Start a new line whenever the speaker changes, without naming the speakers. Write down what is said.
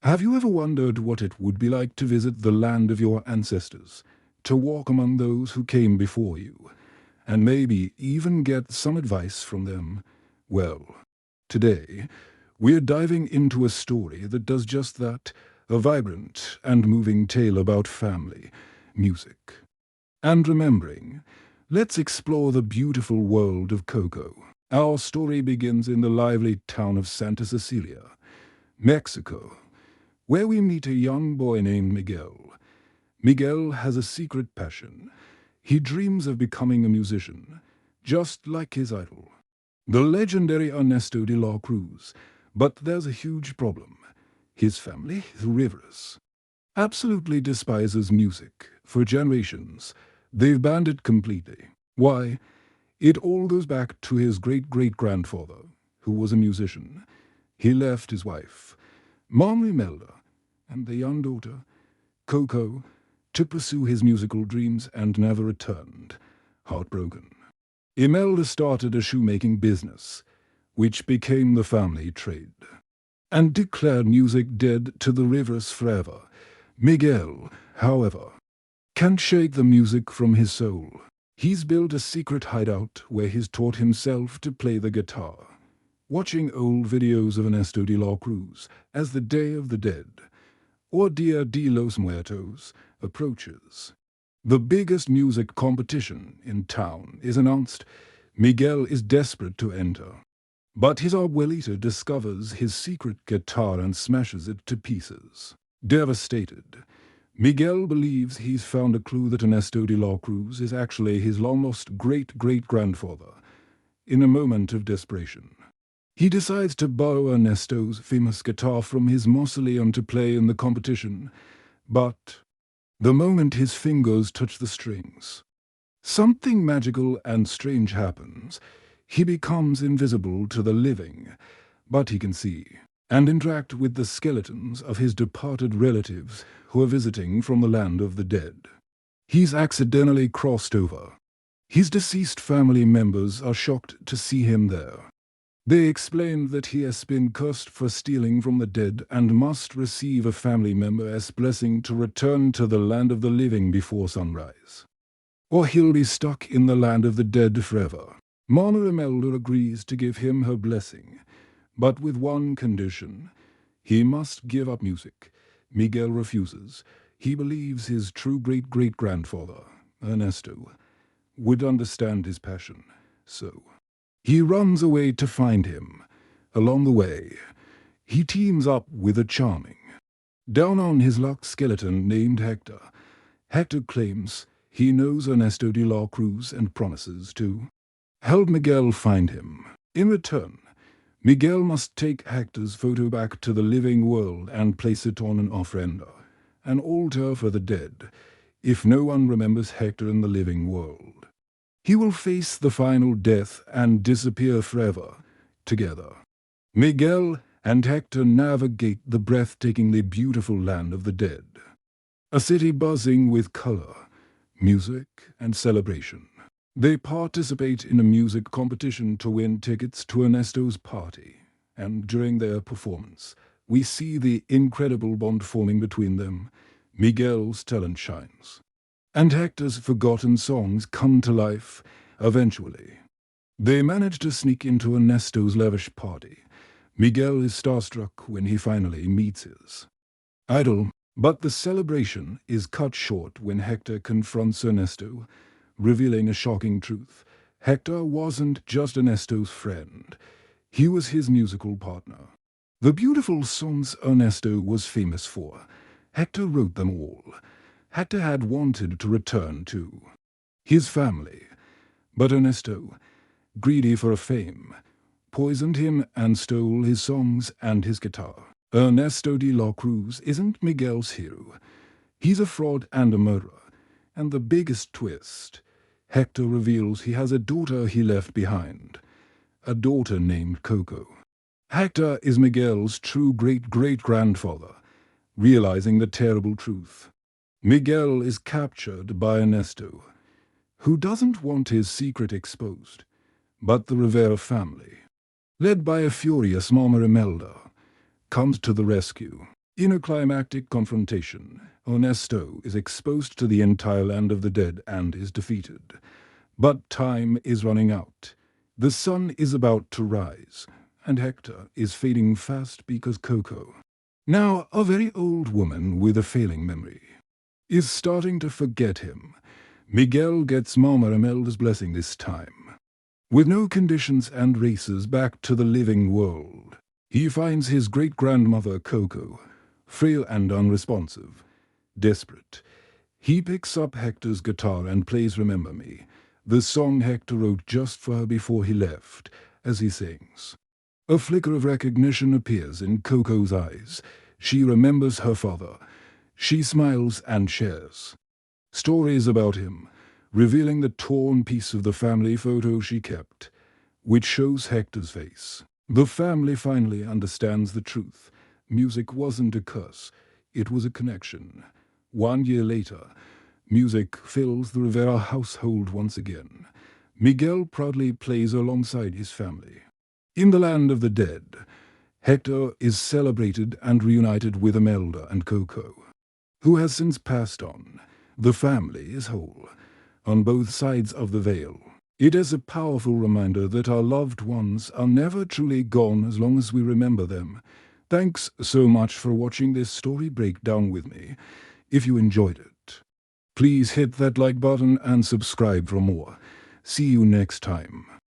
Have you ever wondered what it would be like to visit the land of your ancestors, to walk among those who came before you, and maybe even get some advice from them? Well, today, we're diving into a story that does just that, a vibrant and moving tale about family, music, and remembering. Let's explore the beautiful world of Coco. Our story begins in the lively town of Santa Cecilia, Mexico, where we meet a young boy named Miguel. Miguel has a secret passion. He dreams of becoming a musician, just like his idol, the legendary Ernesto de la Cruz. But there's a huge problem. His family, the Rivers, absolutely despises music. For generations, they've banned it completely. Why? It all goes back to his great-great-grandfather, who was a musician. He left his wife, Mom Imelda, and the young daughter, Coco, to pursue his musical dreams and never returned, heartbroken. Imelda started a shoemaking business, which became the family trade, and declared music dead to the Rivers forever. Miguel, however, can't shake the music from his soul. He's built a secret hideout where he's taught himself to play the guitar, watching old videos of Ernesto de la Cruz as the Day of the Dead, or Dia de los Muertos, approaches. The biggest music competition in town is announced. Miguel is desperate to enter, but his abuelita discovers his secret guitar and smashes it to pieces. Devastated, Miguel believes he's found a clue that Ernesto de la Cruz is actually his long-lost great-great-grandfather. In a moment of desperation, he decides to borrow Ernesto's famous guitar from his mausoleum to play in the competition, but the moment his fingers touch the strings, something magical and strange happens. He becomes invisible to the living, but he can see and interact with the skeletons of his departed relatives who are visiting from the land of the dead. He's accidentally crossed over. His deceased family members are shocked to see him there. They explain that he has been cursed for stealing from the dead and must receive a family member as blessing to return to the land of the living before sunrise, or he'll be stuck in the land of the dead forever. Mama Imelda agrees to give him her blessing, but with one condition: he must give up music. Miguel refuses. He believes his true great-great-grandfather, Ernesto, would understand his passion, so he runs away to find him. Along the way, he teams up with a charming, down-on-his-luck skeleton named Hector. Hector claims he knows Ernesto de la Cruz and promises to help Miguel find him. In return, Miguel must take Hector's photo back to the living world and place it on an ofrenda, an altar for the dead. If no one remembers Hector in the living world, he will face the final death and disappear forever. Together, Miguel and Hector navigate the breathtakingly beautiful land of the dead, a city buzzing with color, music, and celebration. They participate in a music competition to win tickets to Ernesto's party, and during their performance, we see the incredible bond forming between them. Miguel's talent shines, and Hector's forgotten songs come to life. Eventually, they manage to sneak into Ernesto's lavish party. Miguel is starstruck when he finally meets his idol, but the celebration is cut short when Hector confronts Ernesto, revealing a shocking truth. Hector wasn't just Ernesto's friend. He was his musical partner. The beautiful songs Ernesto was famous for, Hector wrote them all. Hector had wanted to return to his family, but Ernesto, greedy for fame, poisoned him and stole his songs and his guitar. Ernesto de la Cruz isn't Miguel's hero. He's a fraud and a murderer. And the biggest twist: Hector reveals he has a daughter he left behind, a daughter named Coco. Hector is Miguel's true great-great-grandfather. Realizing the terrible truth, Miguel is captured by Ernesto, who doesn't want his secret exposed. But the Rivera family, led by a furious Mama Imelda, comes to the rescue. In a climactic confrontation, Ernesto is exposed to the entire land of the dead and is defeated. But time is running out. The sun is about to rise, and Hector is fading fast because Coco, now a very old woman with a failing memory, is starting to forget him. Miguel gets Mama Imelda's blessing this time. With no conditions and races back to the living world, he finds his great-grandmother Coco, frail and unresponsive. Desperate, he picks up Hector's guitar and plays Remember Me, the song Hector wrote just for her before he left, as he sings. A flicker of recognition appears in Coco's eyes. She remembers her father. She smiles and shares stories about him, revealing the torn piece of the family photo she kept, which shows Hector's face. The family finally understands the truth. Music wasn't a curse, it was a connection. 1 year later, music fills the Rivera household once again. Miguel proudly plays alongside his family. In the land of the dead, Hector is celebrated and reunited with Imelda and Coco, who has since passed on. The family is whole, on both sides of the veil. It is a powerful reminder that our loved ones are never truly gone as long as we remember them. Thanks so much for watching this story breakdown with me. If you enjoyed it, please hit that like button and subscribe for more. See you next time.